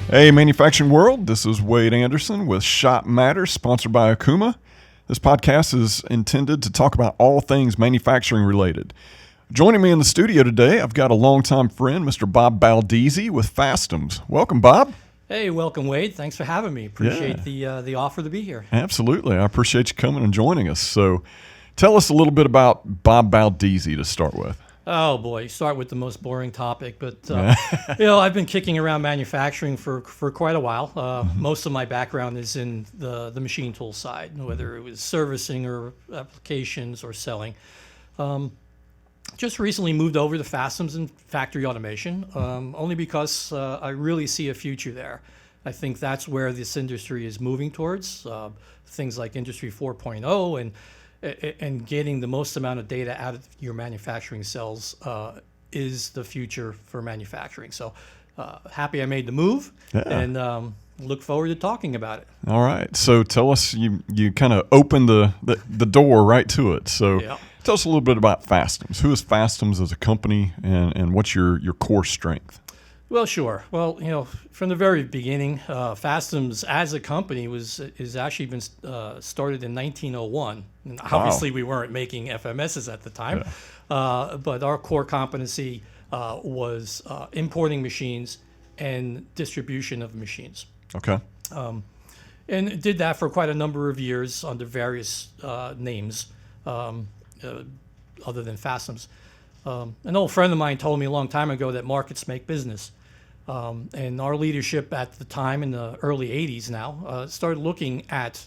Hey, manufacturing world, this is Wade Anderson with Shop Matters, sponsored by Okuma. This podcast is intended to talk about all things manufacturing related. Joining me in the studio today, I've got a longtime friend, Mr. Bob Baldizzi with Fastems. Welcome, Bob. Hey, welcome, Wade. Thanks for having me. Appreciate the offer to be here. Absolutely. I appreciate you coming and joining us. So tell us a little bit about Bob Baldizzi to start with. Oh, boy. Start with the most boring topic. But, I've been kicking around manufacturing for quite a while. Most of my background is in the machine tool side, whether it was servicing or applications or selling. Just recently moved over to Fastems and factory automation, only because I really see a future there. I think that's where this industry is moving towards, things like Industry 4.0 and getting the most amount of data out of your manufacturing cells is the future for manufacturing. So happy I made the move and look forward to talking about it. All right. So tell us, you kind of opened the door right to it. So tell us a little bit about Fastems. Who is Fastems as a company and what's your core strength? Well, sure. Well, from the very beginning, Fastems as a company is actually been started in 1901. And obviously, we weren't making FMSs at the time, but our core competency was importing machines and distribution of machines. Okay. And did that for quite a number of years under various names, other than Fastems. An old friend of mine told me a long time ago that markets make business. And our leadership at the time in the early 80s now started looking at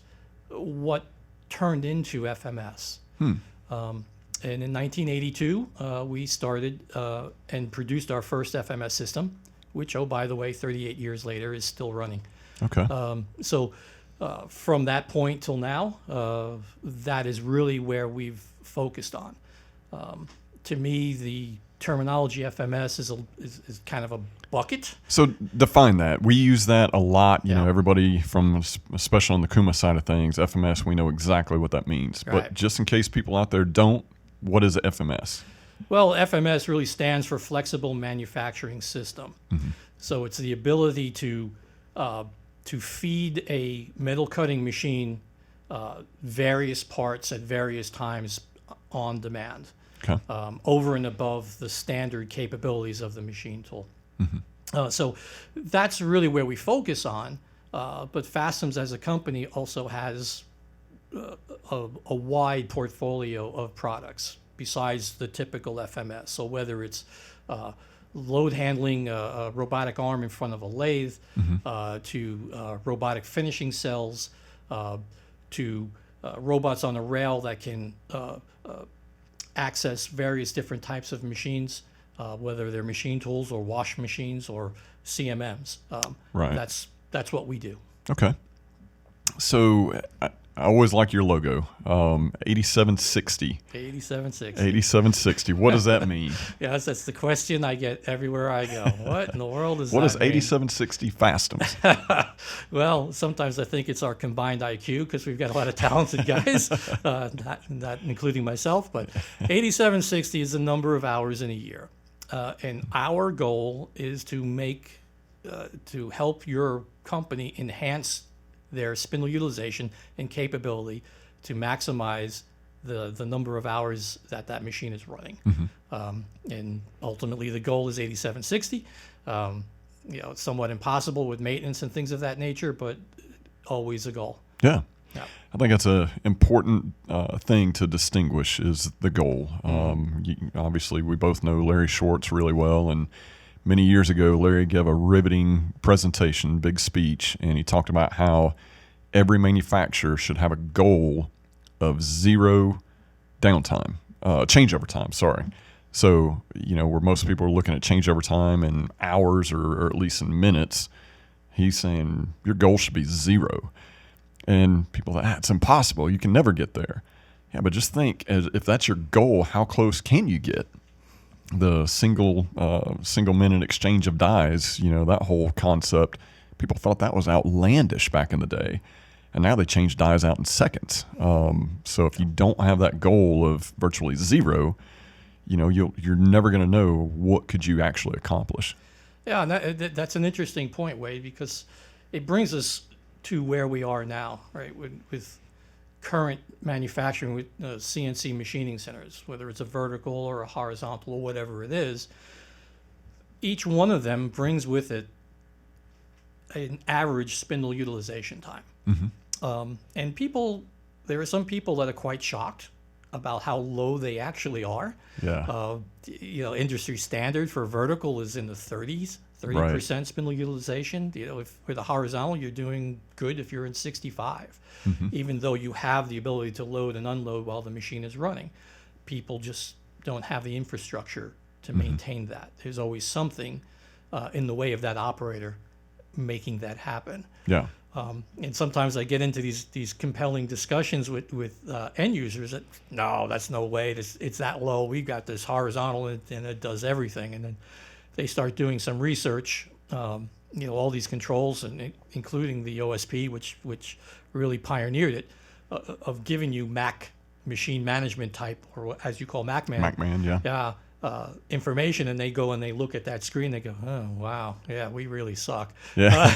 what turned into FMS. And in 1982, we started and produced our first FMS system, which, oh, by the way, 38 years later is still running. Okay. So from that point till now, that is really where we've focused on. To me, the terminology FMS is kind of a bucket. So define that. We use that a lot. You know, everybody from, especially on the Okuma side of things, FMS, we know exactly what that means. Right. But just in case people out there don't, what is FMS? Well, FMS really stands for Flexible Manufacturing System. So it's the ability to feed a metal cutting machine various parts at various times on demand. Okay. Over and above the standard capabilities of the machine tool. So that's really where we focus on. But Fastems as a company also has a wide portfolio of products besides the typical FMS. So whether it's load handling, a robotic arm in front of a lathe, to robotic finishing cells, to robots on a rail that can access various different types of machines, whether they're machine tools or wash machines or CMMs. Right. That's what we do. Okay. So I always like your logo, 8760. 8760. 8760. What does that mean? Yes, that's the question I get everywhere I go. What in the world is that? What is 8760 Fastems? Well, sometimes I think it's our combined IQ because we've got a lot of talented guys, not including myself. But 8760 is the number of hours in a year. And our goal is to help your company enhance their spindle utilization and capability to maximize the number of hours that machine is running. And ultimately the goal is 8760. It's somewhat impossible with maintenance and things of that nature, but always a goal. Yeah. I think that's an important thing to distinguish is the goal. Obviously, we both know Larry Schwartz really well, and many years ago, Larry gave a riveting presentation, big speech, and he talked about how every manufacturer should have a goal of zero downtime, changeover time, sorry. So, where most people are looking at changeover time in hours or at least in minutes, he's saying your goal should be zero. And people are like, it's impossible. You can never get there. Yeah, but just think, if that's your goal, how close can you get? The single minute exchange of dies, that whole concept, people thought that was outlandish back in the day. And now they change dies out in seconds. So if you don't have that goal of virtually zero, you're never going to know what could you actually accomplish. Yeah, and that's an interesting point, Wade, because it brings us to where we are now, right? With current manufacturing with CNC machining centers, whether it's a vertical or a horizontal or whatever it is, each one of them brings with it an average spindle utilization time. And there are some people that are quite shocked about how low they actually are. Yeah. Industry standard for vertical is in the 30s, 30% spindle utilization. If with a horizontal, you're doing good if you're in 65, even though you have the ability to load and unload while the machine is running. People just don't have the infrastructure to maintain that. There's always something in the way of that operator making that happen. Yeah. And sometimes I get into these compelling discussions with end users that, no, that's no way. It's that low. We've got this horizontal and it does everything. And then they start doing some research, all these controls, and including the OSP, which really pioneered it, of giving you Mac machine management type, or as you call MacMan. MacMan, yeah. Yeah. Information, and they go and they look at that screen. They go, "Oh, wow, yeah, we really suck." Yeah.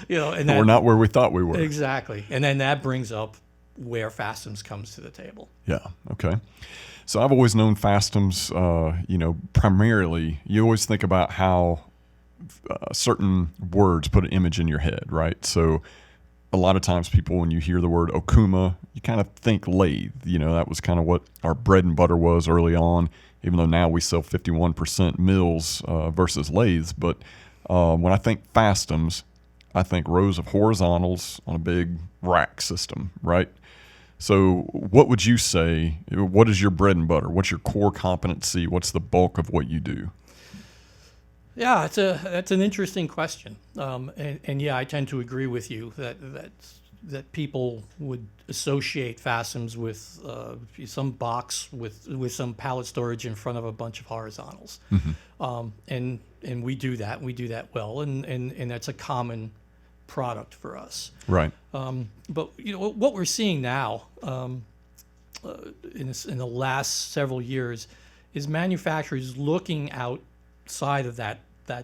And We're not where we thought we were. Exactly, and then that brings up where Fastems comes to the table. Yeah. Okay. So I've always known Fastems. Primarily, you always think about how certain words put an image in your head, right? So a lot of times people, when you hear the word Okuma, you kind of think lathe. That was kind of what our bread and butter was early on, even though now we sell 51% mills versus lathes. But when I think Fastems, I think rows of horizontals on a big rack system, right? So what would you say, what is your bread and butter? What's your core competency? What's the bulk of what you do? Yeah, that's an interesting question, and yeah, I tend to agree with you that people would associate Fastems with some box with some pallet storage in front of a bunch of horizontals, and we do that well, and that's a common product for us. Right. But what we're seeing now in the last several years is manufacturers looking outside of that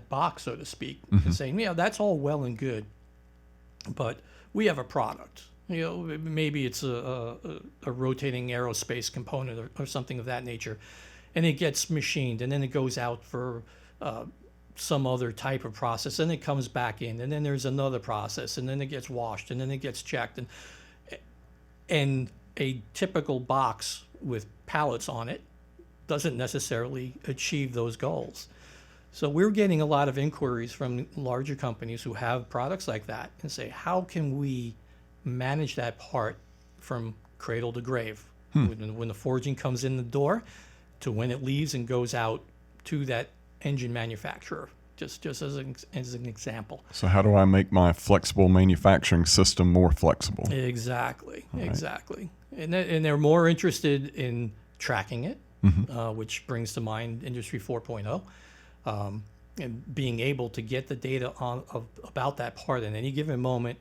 box, so to speak, and saying, that's all well and good, but we have a product. Maybe it's a rotating aerospace component or something of that nature, and it gets machined, and then it goes out for some other type of process, and it comes back in, and then there's another process, and then it gets washed, and then it gets checked, and a typical box with pallets on it doesn't necessarily achieve those goals. So we're getting a lot of inquiries from larger companies who have products like that and say, how can we manage that part from cradle to grave, when the forging comes in the door to when it leaves and goes out to that engine manufacturer, just as an example. So how do I make my flexible manufacturing system more flexible? Exactly. Right. Exactly. And they're more interested in tracking it, which brings to mind Industry 4.0. And being able to get the data about that part at any given moment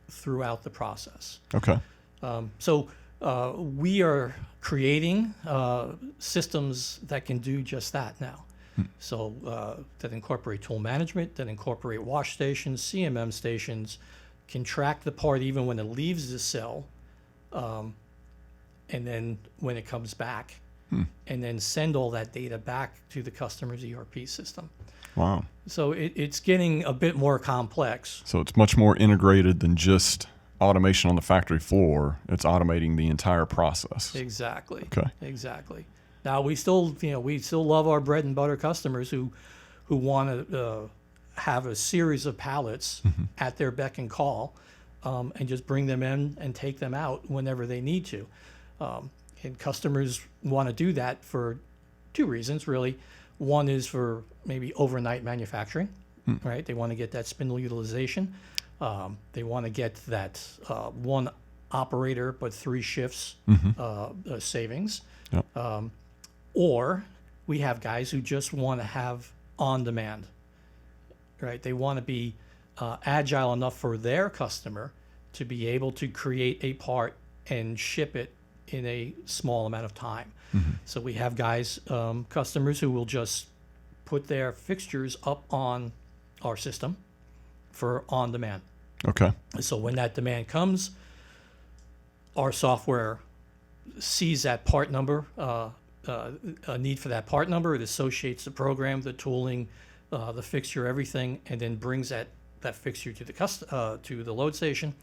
throughout the process. Okay. So we are creating systems that can do just that now. So that incorporate tool management, that incorporate wash stations, CMM stations, can track the part even when it leaves the cell, and then when it comes back, and then send all that data back to the customer's ERP system. Wow. So it's getting a bit more complex. So it's much more integrated than just automation on the factory floor. It's automating the entire process. Exactly. Okay. Exactly. Now we still love our bread and butter customers who want to have a series of pallets at their beck and call, and just bring them in and take them out whenever they need to. And customers want to do that for two reasons, really. One is for maybe overnight manufacturing, right? They want to get that spindle utilization. They want to get that one operator but 3 shifts savings. Yep. Or we have guys who just want to have on demand, right? They want to be agile enough for their customer to be able to create a part and ship it in a small amount of time. So we have guys, customers who will just put their fixtures up on our system for on demand. Okay. So when that demand comes, our software sees that part number, a need for that part number. It associates the program, the tooling, the fixture, everything, and then brings that fixture to the load station,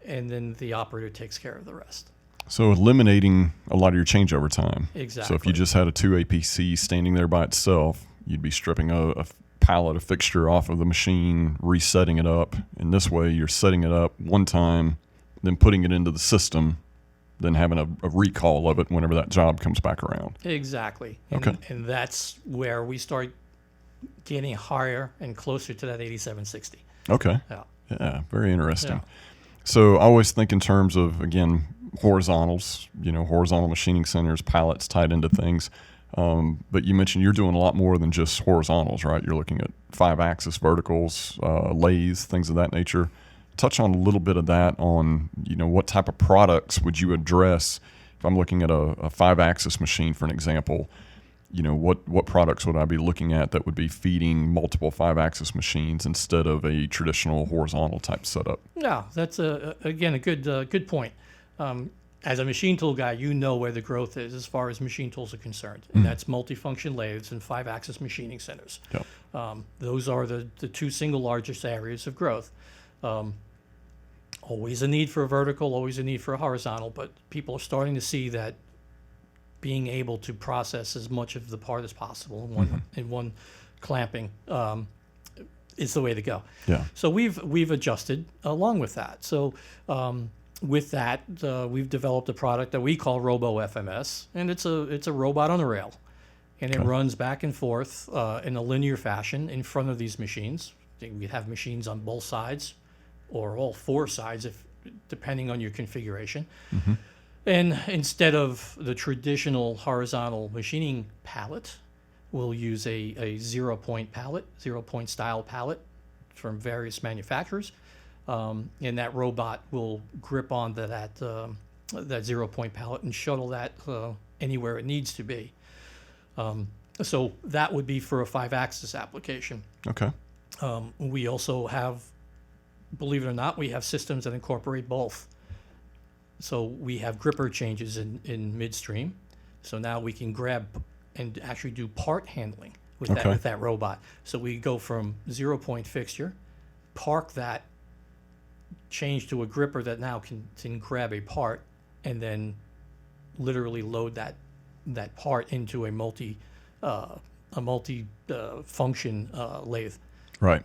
and then the operator takes care of the rest. So eliminating a lot of your changeover time. Exactly. So if you just had a 2 APC standing there by itself, you'd be stripping a pallet, a fixture off of the machine, resetting it up. In this way, you're setting it up one time, then putting it into the system, then having a recall of it whenever that job comes back around. Exactly. Okay. And that's where we start getting higher and closer to that 8760. Okay. Yeah. Yeah, very interesting. Yeah. So I always think in terms of, again, horizontals, horizontal machining centers, pallets tied into things. But you mentioned you're doing a lot more than just horizontals, right? You're looking at 5-axis verticals, lathes, things of that nature. Touch on a little bit of that on, what type of products would you address if I'm looking at a 5-axis machine, for an example. What products would I be looking at that would be feeding multiple 5-axis machines instead of a traditional horizontal type setup? Yeah, that's again a good point. As a machine tool guy, you know where the growth is as far as machine tools are concerned, and that's multifunction lathes and 5-axis machining centers. Yep. Those are the two single largest areas of growth. Always a need for a vertical, always a need for a horizontal, but people are starting to see that being able to process as much of the part as possible in one clamping is the way to go. Yeah. So we've adjusted along with that. So with that, we've developed a product that we call Robo FMS, and it's a robot on a rail, and it runs back and forth in a linear fashion in front of these machines. We have machines on both sides, or all 4 sides, depending on your configuration. Mm-hmm. And instead of the traditional horizontal machining pallet, we'll use a 0-point pallet, 0-point style pallet from various manufacturers. And that robot will grip onto that 0-point pallet and shuttle that anywhere it needs to be. So that would be for a 5-axis application. Okay. We also have, believe it or not, we have systems that incorporate both. So we have gripper changes in midstream. So now we can grab and actually do part handling with that robot. So we go from 0-point fixture, park that, change to a gripper that now can grab a part, and then literally load that part into a multi function lathe. Right.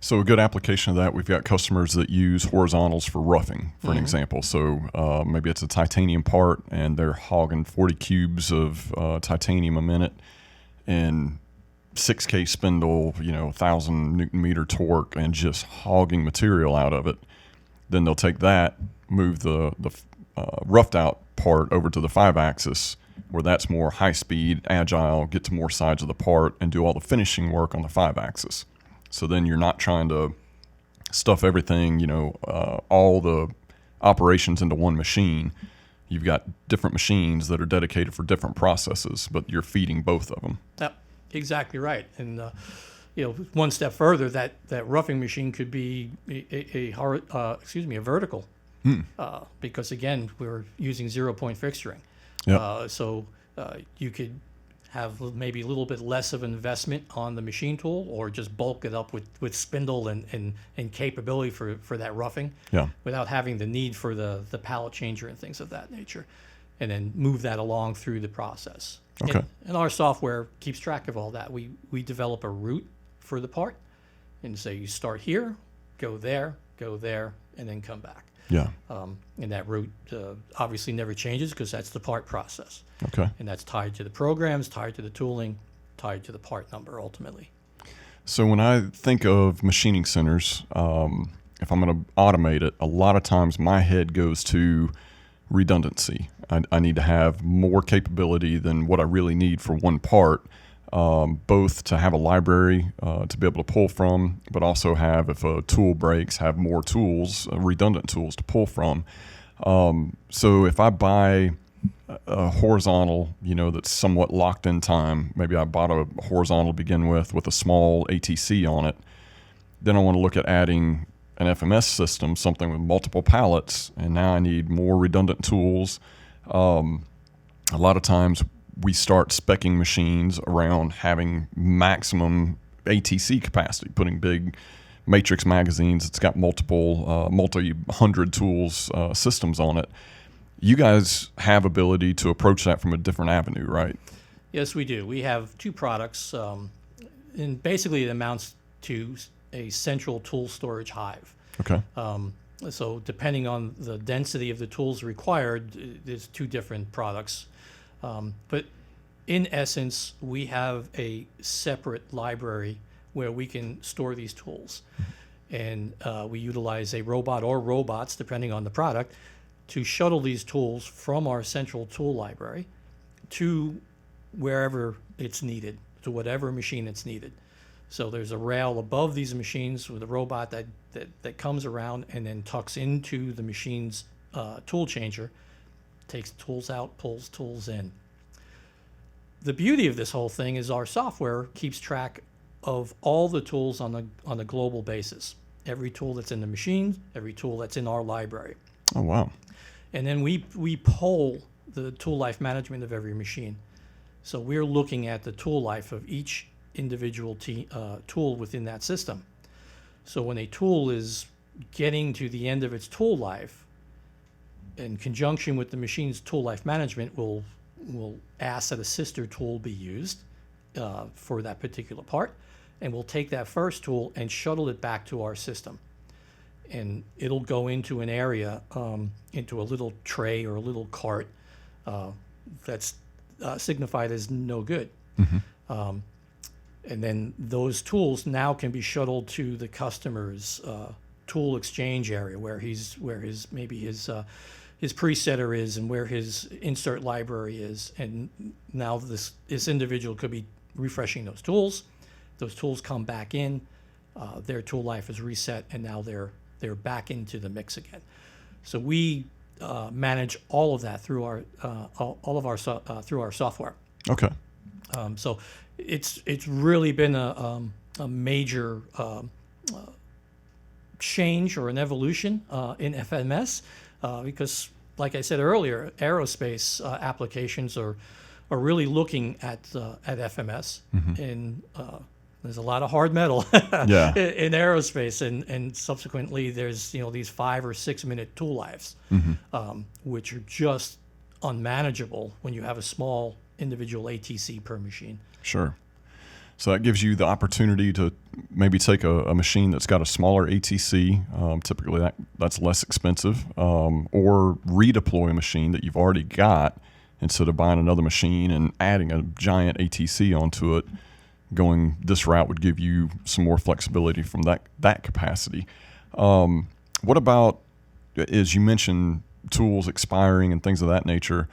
So a good application of that, we've got customers that use horizontals for roughing, for an example. So maybe it's a titanium part, and they're hogging 40 cubes of titanium a minute, and 6K spindle, 1,000 Newton meter torque, and just hogging material out of it. Then they'll take that, move the roughed out part over to the 5-axis, where that's more high speed, agile, get to more sides of the part, and do all the finishing work on the 5-axis. So then you're not trying to stuff everything, all the operations into one machine. You've got different machines that are dedicated for different processes, but you're feeding both of them. Yep, exactly right. And one step further, that roughing machine could be a vertical, because again, we're using 0-point fixturing. Yep. So you could have maybe a little bit less of investment on the machine tool, or just bulk it up with spindle and capability for that roughing, without having the need for the pallet changer and things of that nature, and then move that along through the process. Okay. And our software keeps track of all that. We develop a route for the part, and say you start here, go there, and then come back. Yeah. And that route obviously never changes, because that's the part process. Okay. And that's tied to the programs, tied to the tooling, tied to the part number ultimately. So when I think of machining centers, if I'm going to automate it, a lot of times my head goes to redundancy. I need to have more capability than what I really need for one part, both to have a library to be able to pull from, but also have, if a tool breaks, have more tools, redundant tools to pull from. So if I buy a horizontal, that's somewhat locked in time. Maybe I bought a horizontal to begin with a small ATC on it. Then I want to look at adding an FMS system, something with multiple pallets, and now I need more redundant tools. A lot of times we start speccing machines around having maximum ATC capacity, putting big matrix magazines. It's got multi-hundred tools systems on it. You guys have ability to approach that from a different avenue, right? Yes, we do. We have two products, and basically it amounts to a central tool storage hive. Okay. So depending on the density of the tools required, there's two different products. But in essence, we have a separate library where we can store these tools. And we utilize a robot or robots, depending on the product, to shuttle these tools from our central tool library to wherever it's needed, to whatever machine it's needed. So there's a rail above these machines with a robot that comes around and then tucks into the machine's tool changer, takes tools out, pulls tools in. The beauty of this whole thing is our software keeps track of all the tools on a global basis. Every tool that's in the machine, every tool that's in our library. Oh, wow. And then we poll the tool life management of every machine. So we're looking at the tool life of each individual tool within that system. So when a tool is getting to the end of its tool life, in conjunction with the machine's tool life management, will ask that a sister tool be used for that particular part, and we'll take that first tool and shuttle it back to our system. And it'll go into an area, into a little tray or a little cart that's signified as no good. Mm-hmm. And then those tools now can be shuttled to the customer's tool exchange area, where his presetter is and where his insert library is. And now this individual could be refreshing those tools. Those tools come back in, their tool life is reset, and now they're back into the mix again. So we manage all of that through our software. Okay. So it's really been a major change or an evolution in FMS because, like I said earlier, aerospace applications are really looking at FMS, Mm-hmm. and there's a lot of hard metal Yeah. in aerospace, and subsequently there's these 5 or 6 minute tool lives, Mm-hmm. which are just unmanageable when you have a small individual ATC per machine. Sure. So that gives you the opportunity to maybe take a machine that's got a smaller ATC, typically that's less expensive, or redeploy a machine that you've already got instead of buying another machine and adding a giant ATC onto it. Going this route would give you some more flexibility from that capacity. What about, as you mentioned, tools expiring and things of that nature?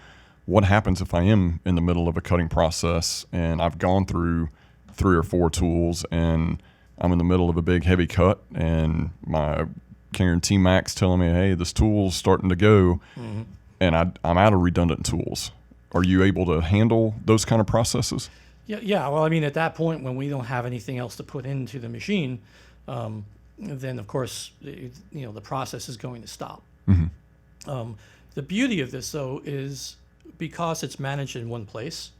What happens if I am in the middle of a cutting process and I've gone through 3 or 4 tools and I'm in the middle of a big heavy cut and my Karen T-Max telling me, hey, this tool's starting to go, Mm-hmm. and I'm out of redundant tools? Are you able to handle those kind of processes? Yeah. Well, I mean, at that point, when we don't have anything else to put into the machine, then of course, the process is going to stop. Mm-hmm. The beauty of this, though, is because it's managed in one place,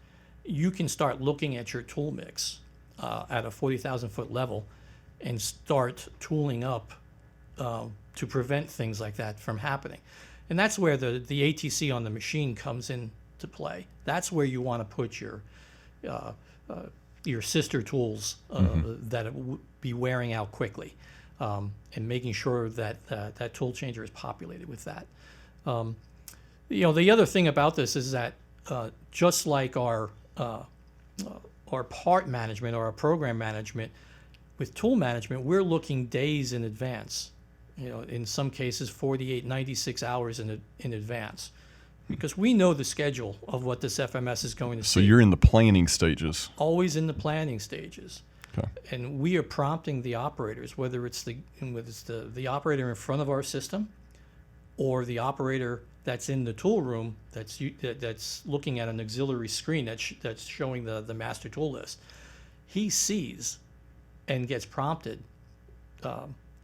you can start looking at your tool mix at a 40,000 foot level and start tooling up to prevent things like that from happening. And that's where the ATC on the machine comes into play. That's where you want to put your sister tools that will be wearing out quickly, and making sure that that tool changer is populated with that. The other thing about this is that just like our part management or our program management, with tool management, we're looking days in advance. In some cases, 48, 96 hours in advance, because we know the schedule of what this FMS is going to see. So you're in the planning stages. Always in the planning stages. Okay. And we are prompting the operators, whether it's the operator in front of our system or the operator that's in the tool room that's looking at an auxiliary screen that's showing the master tool list, he sees and gets prompted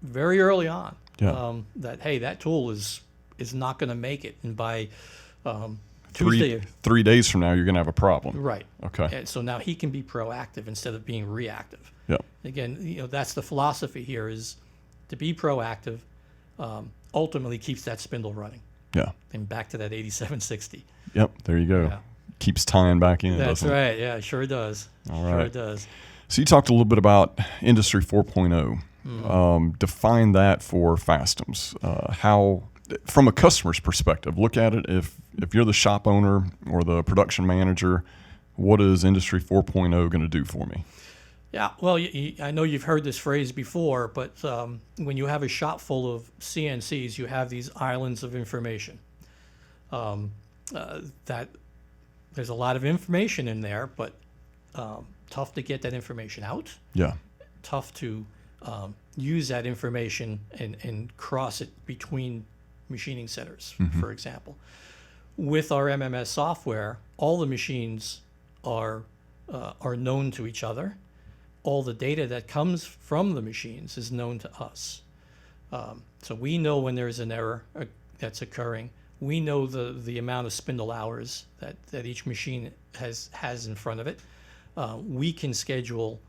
very early on that, hey, that tool is not going to make it, and by Tuesday, 3 days from now, you're going to have a problem. right? Okay. And so now he can be proactive instead of being reactive. Yeah. Again, that's the philosophy here, is to be proactive. Ultimately, keeps that spindle running. Yeah. And back to that 8760. Yep. There you go. Yeah. Keeps tying back in. That's doesn't right. Yeah, sure does. All Sure right. it does. So you talked a little bit about Industry 4.0. Define that for Fastems. How, from a customer's perspective, look at it. If you're the shop owner or the production manager, what is Industry 4.0 going to do for me? Yeah, well, I know you've heard this phrase before, but when you have a shop full of CNCs, you have these islands of information. That there's a lot of information in there, but tough to get that information out. Yeah. Tough to use that information and cross it between machining centers, for example. With our MMS software, all the machines are known to each other. All the data that comes from the machines is known to us. So we know when there's an error that's occurring. We know the amount of spindle hours that each machine has in front of it. We can schedule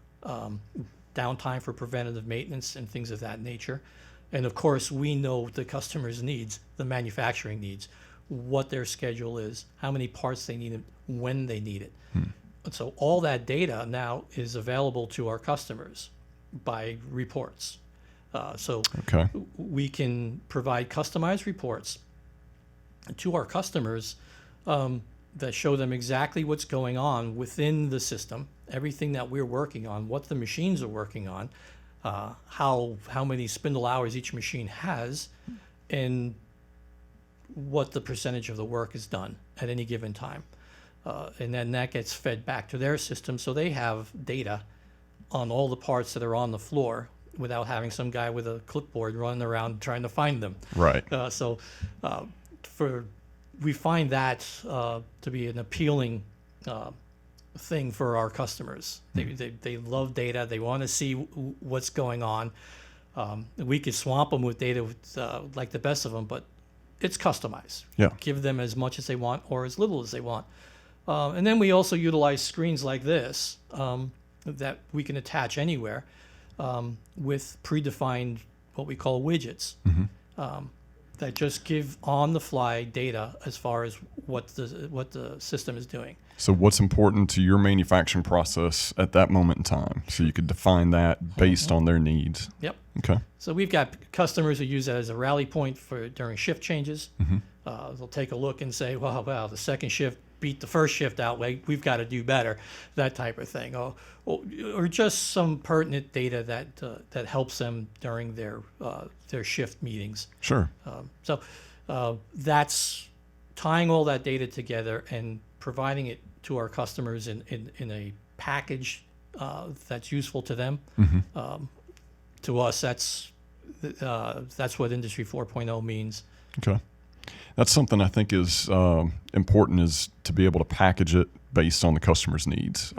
downtime for preventative maintenance and things of that nature. And of course, we know the customer's needs, the manufacturing needs, what their schedule is, how many parts they need, when they need it. And so all that data now is available to our customers by reports. Okay. We can provide customized reports to our customers that show them exactly what's going on within the system, everything that we're working on, what the machines are working on, how many spindle hours each machine has, and what the percentage of the work is done at any given time. And then that gets fed back to their system, so they have data on all the parts that are on the floor without having some guy with a clipboard running around trying to find them. Right. We find that to be an appealing thing for our customers. They love data. They want to see what's going on. We could swamp them with data like the best of them, but it's customized. Yeah. Give them as much as they want or as little as they want. And then we also utilize screens like this that we can attach anywhere with predefined what we call widgets that just give on-the-fly data as far as what the system is doing. So what's important to your manufacturing process at that moment in time? So you could define that based on their needs. Yep. Okay. So we've got customers who use that as a rally point for during shift changes. They'll take a look and say, wow, the second shift beat the first shift out. We've got to do better, that type of thing. Or just some pertinent data that helps them during their shift meetings. Sure. So that's tying all that data together and providing it to our customers in a package that's useful to them. To us, that's what Industry 4.0 means. Okay. That's something I think is important, is to be able to package it based on the customer's needs.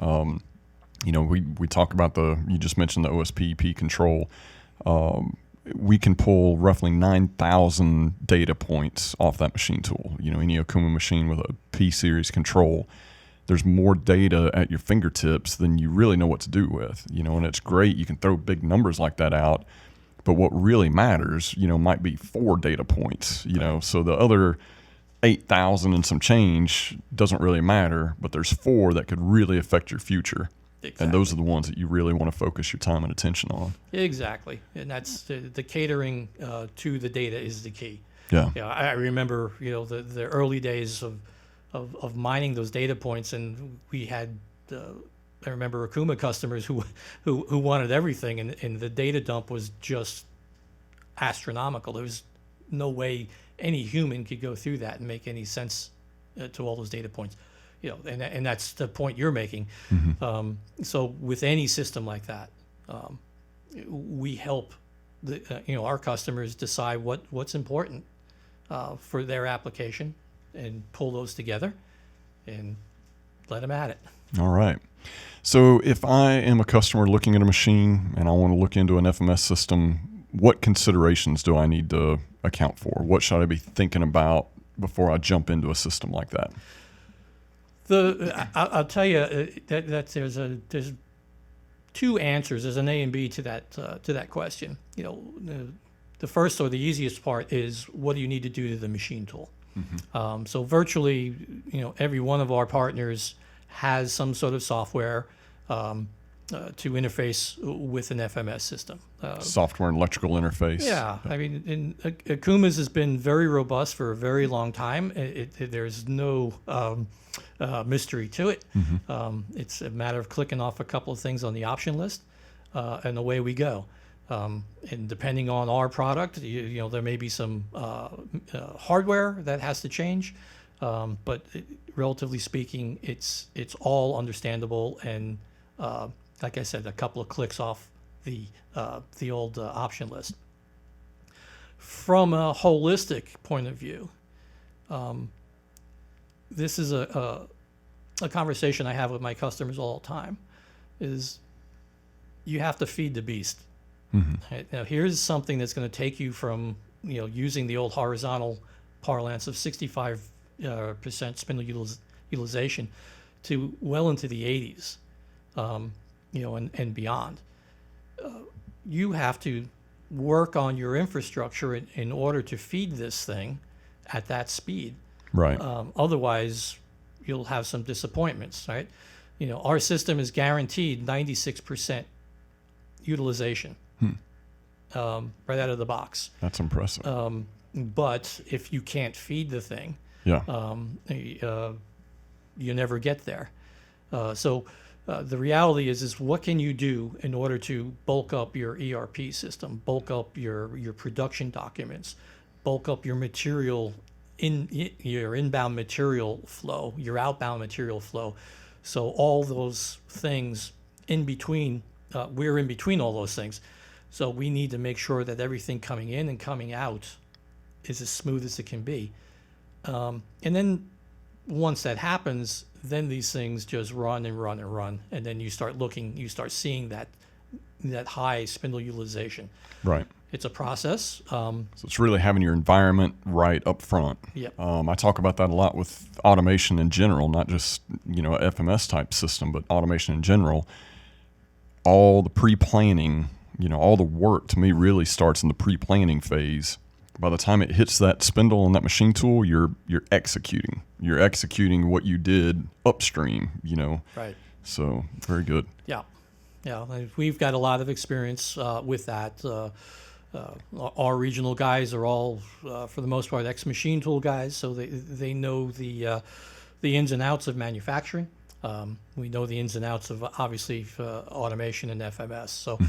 We talk about you just mentioned the OSPEP control. We can pull roughly 9,000 data points off that machine tool. Any Okuma machine with a P-series control, there's more data at your fingertips than you really know what to do with. And it's great. You can throw big numbers like that out. But what really matters, might be 4 data points, so the other 8,000 and some change doesn't really matter, but there's 4 that could really affect your future. Exactly. And those are the ones that you really want to focus your time and attention on. Exactly. And that's the catering to the data is the key. Yeah. I remember, the early days of mining those data points, and we had I remember Okuma customers who wanted everything, and the data dump was just astronomical. There was no way any human could go through that and make any sense to all those data points. And that's the point you're making. So with any system like that, we help our customers decide what's important for their application and pull those together and let them at it. All right. So if I am a customer looking at a machine and I want to look into an FMS system, what considerations do I need to account for? What should I be thinking about before I jump into a system like that? I'll tell you that there's two answers. There's an A and B to that question. The first or the easiest part is, what do you need to do to the machine tool? Mm-hmm. So virtually, every one of our partners has some sort of software to interface with an FMS system. Software and electrical interface. Yeah, I mean, Okuma's has been very robust for a very long time. There's no mystery to it. Mm-hmm. It's a matter of clicking off a couple of things on the option list, and away we go. And depending on our product, there may be some hardware that has to change, but relatively speaking, it's all understandable. And like I said, a couple of clicks off the old option list. From a holistic point of view, this is a conversation I have with my customers all the time. Is you have to feed the beast. Mm-hmm. Right? Now, here's something that's going to take you from using the old horizontal parlance of 65% spindle utilization to well into the 80s, and beyond. You have to work on your infrastructure in order to feed this thing at that speed. Right. Otherwise, you'll have some disappointments, right? Our system is guaranteed 96% utilization right out of the box. That's impressive. But if you can't feed the thing, you never get there. So the reality is what can you do in order to bulk up your ERP system, bulk up your production documents, bulk up your material, your inbound material flow, your outbound material flow. So all those things in between, we're in between all those things. So we need to make sure that everything coming in and coming out is as smooth as it can be. And then once that happens, then these things just run and run and run. And then you start seeing that high spindle utilization. Right. It's a process. So it's really having your environment right up front. Yep. I talk about that a lot with automation in general, not just a FMS type system, but automation in general. All the pre-planning, all the work to me really starts in the pre-planning phase. By the time it hits that spindle and that machine tool, you're executing. You're executing what you did upstream. Right. So very good. Yeah. We've got a lot of experience with that. Our regional guys are all, for the most part, ex-machine tool guys, so they know the ins and outs of manufacturing. We know the ins and outs of obviously automation and FMS. So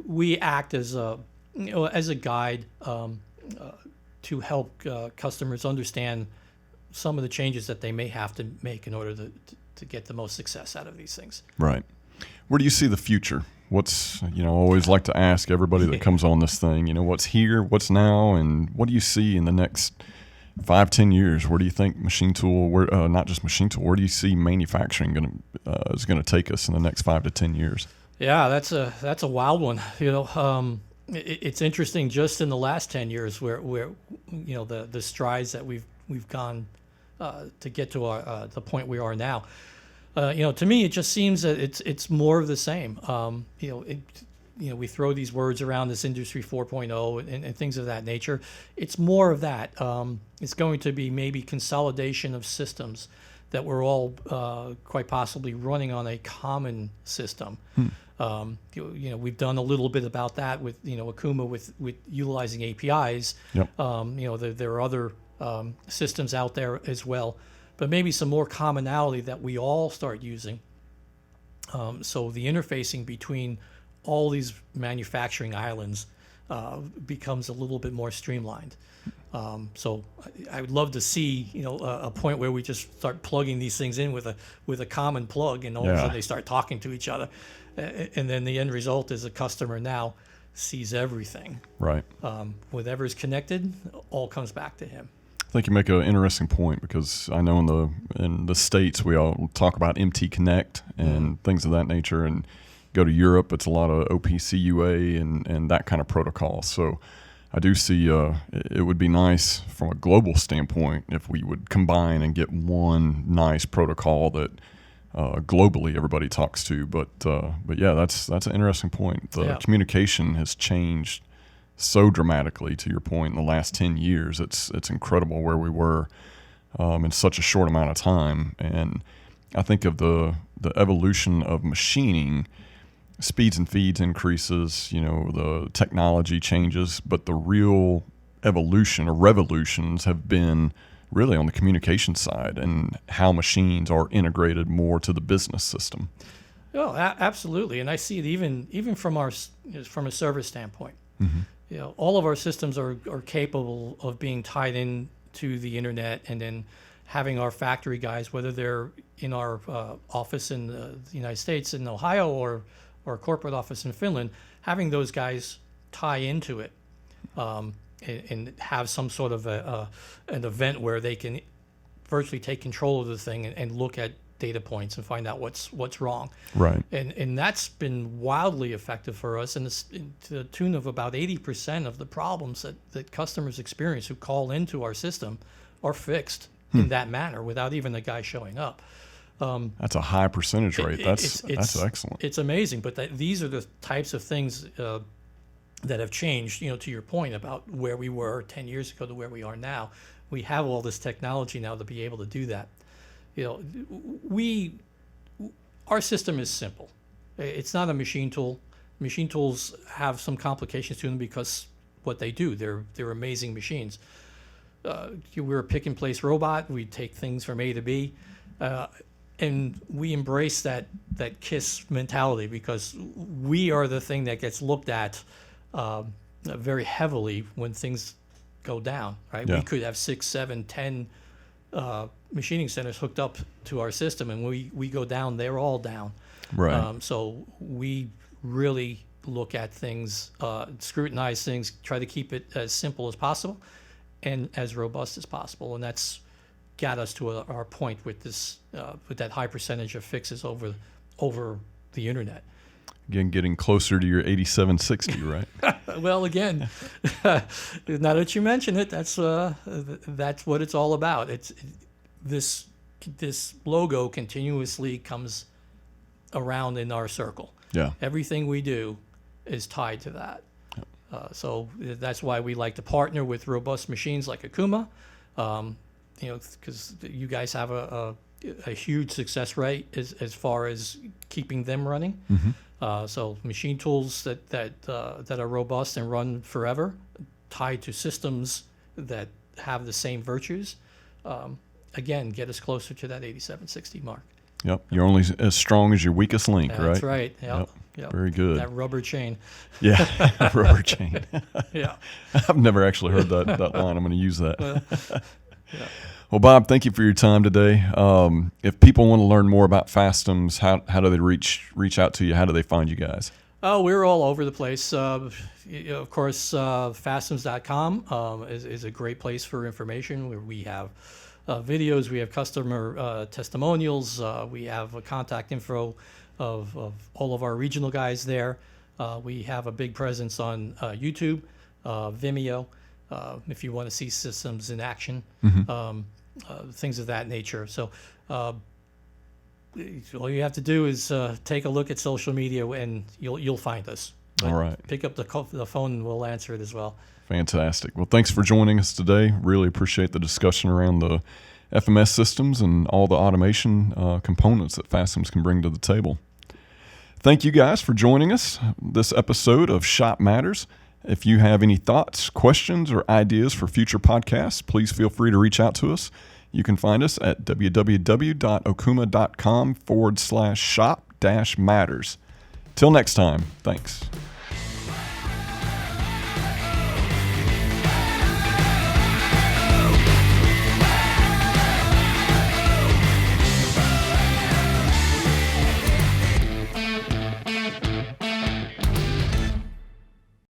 we act as a guide to help customers understand some of the changes that they may have to make in order to get the most success out of these things. Right. Where do you see the future? What's, I always like to ask everybody that comes on this thing, what's here, what's now, and what do you see in the next 5-10 years? Where do you think machine tool, not just machine tool, where do you see manufacturing is going to take us in the next 5 to 10 years? Yeah, that's a wild one. It's interesting just in the last 10 years where the strides that we've gone to get to the point we are now. To me, it just seems that it's more of the same. We throw these words around, this Industry 4.0 and things of that nature. It's more of that. It's going to be maybe consolidation of systems that we're all quite possibly running on a common system. We've done a little bit about that with Okuma with utilizing APIs. Yep. There are other systems out there as well, but maybe some more commonality that we all start using. So the interfacing between all these manufacturing islands becomes a little bit more streamlined. So I would love to see a point where we just start plugging these things in with a common plug, and all of a sudden they start talking to each other, and then the end result is a customer now sees everything. Right. Whatever's connected, all comes back to him. I think you make an interesting point, because I know in the States we all talk about MT Connect and things of that nature, and go to Europe, it's a lot of OPCUA and that kind of protocol. So I do see it would be nice from a global standpoint if we would combine and get one nice protocol that globally everybody talks to. But yeah, that's an interesting point. The communication has changed so dramatically, to your point, in the last 10 years. It's incredible where we were in such a short amount of time. And I think of the evolution of machining, speeds and feeds increases, the technology changes, but the real evolution or revolutions have been really on the communication side and how machines are integrated more to the business system. Well, absolutely. And I see it even from a service standpoint. Mm-hmm. All of our systems are capable of being tied in to the internet, and then having our factory guys, whether they're in our office in the United States in Ohio or corporate office in Finland, having those guys tie into it and have some sort of an event where they can virtually take control of the thing and look at data points and find out what's wrong. Right. And that's been wildly effective for us, and it's to the tune of about 80% of the problems that customers experience who call into our system are fixed in that manner without even the guy showing up. That's a high percentage rate. That's excellent. It's amazing, but these are the types of things that have changed, to your point about where we were 10 years ago to where we are now. We have all this technology now to be able to do that. Our system is simple. It's not a machine tool. Machine tools have some complications to them because what they do, they're amazing machines. We're a pick and place robot. We take things from A to B, and we embrace that KISS mentality, because we are the thing that gets looked at very heavily when things go down. Right? Yeah. We could have 6, 7, 10 machining centers hooked up to our system, and we go down, they're all down. Right. So we really look at things, scrutinize things, try to keep it as simple as possible and as robust as possible, and that's got us to our point with this with that high percentage of fixes over the internet. Again, getting closer to your 8760, right? Well, again, now that you mention it, that's what it's all about. This logo continuously comes around in our circle. Yeah. Everything we do is tied to that. Yep. So that's why we like to partner with robust machines like Okuma, because you guys have a huge success rate as far as keeping them running. Mm-hmm. So machine tools that are robust and run forever, tied to systems that have the same virtues, again, get us closer to that 8760 mark. Yep. You're only as strong as your weakest link, right? That's right. Yep. Very good. That rubber chain. Yeah, rubber chain. Yeah. I've never actually heard that line. I'm going to use that. Yeah. Well, Bob, thank you for your time today. If people want to learn more about Fastems, how do they reach out to you? How do they find you guys? Oh, we're all over the place. Of course, Fastems.com is a great place for information, where we have videos, we have customer testimonials, we have a contact info of all of our regional guys there. We have a big presence on YouTube, Vimeo, if you want to see systems in action, things of that nature. So all you have to do is take a look at social media, and you'll find us. But all right. Pick up the phone and we'll answer it as well. Fantastic. Well, thanks for joining us today. Really appreciate the discussion around the FMS systems and all the automation components that Fastems can bring to the table. Thank you guys for joining us this episode of Shop Matters. If you have any thoughts, questions, or ideas for future podcasts, please feel free to reach out to us. You can find us at www.okuma.com/shop-matters. Till next time, thanks.